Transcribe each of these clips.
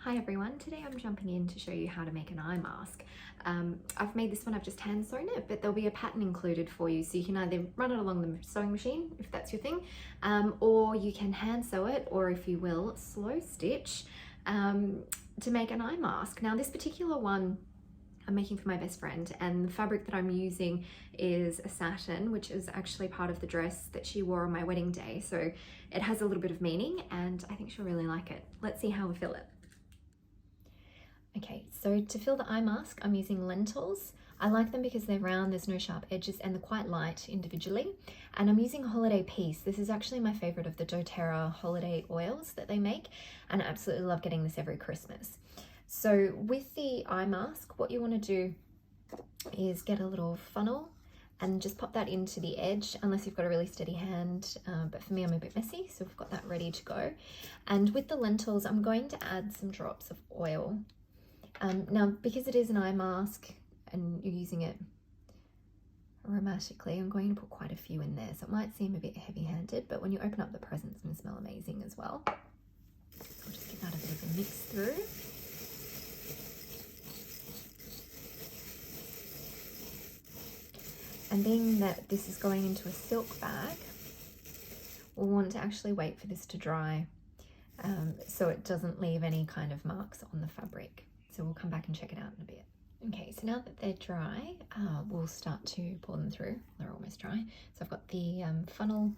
Hi everyone, today I'm jumping in to show you how to make an eye mask. I've made this one, I've just hand sewn it, but there'll be a pattern included for you, so you can either run it along the sewing machine if that's your thing, or you can hand sew it, or if you will, slow stitch to make an eye mask. Now this particular one I'm making for my best friend, and the fabric that I'm using is a satin, which is actually part of the dress that she wore on my wedding day, so it has a little bit of meaning and I think she'll really like it. Let's see how we fill it. Okay, so to fill the eye mask, I'm using lentils. I like them because they're round, there's no sharp edges, and they're quite light individually. And I'm using Holiday Peace. This is actually my favorite of the doTERRA holiday oils that they make, and I absolutely love getting this every Christmas. So with the eye mask, what you want to do is get a little funnel and just pop that into the edge, unless you've got a really steady hand, but for me I'm a bit messy, so I've got that ready to go. And with the lentils, I'm going to add some drops of oil. Now, because it is an eye mask and you're using it aromatically, I'm going to put quite a few in there, so it might seem a bit heavy-handed, but when you open up the present, it's going to smell amazing as well. So I'll just give that a bit of a mix through. And being that this is going into a silk bag, we'll want to actually wait for this to dry so it doesn't leave any kind of marks on the fabric. So we'll come back and check it out in a bit. Okay, so now that they're dry, we'll start to pour them through. They're almost dry. So I've got the funnel.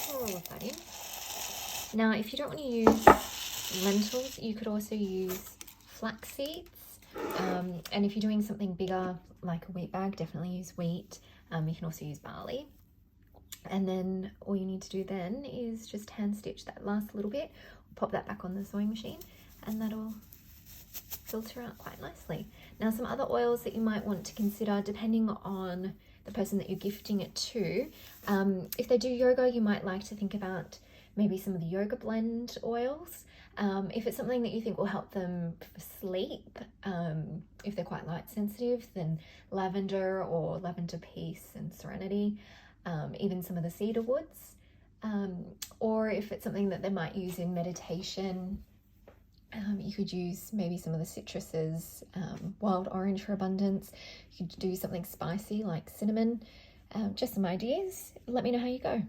Pour all of that in. Now, if you don't want to use lentils, you could also use flax seeds. And if you're doing something bigger, like a wheat bag, definitely use wheat. You can also use barley. And then all you need to do then is just hand stitch that last little bit, pop that back on the sewing machine, and that'll filter out quite nicely. Now, some other oils that you might want to consider, depending on the person that you're gifting it to, if they do yoga, you might like to think about maybe some of the yoga blend oils. If it's something that you think will help them for sleep, if they're quite light sensitive, then lavender or lavender peace and serenity, even some of the cedar woods, or if it's something that they might use in meditation, you could use maybe some of the citruses, wild orange for abundance. You could do something spicy like cinnamon. Just some ideas. Let me know how you go.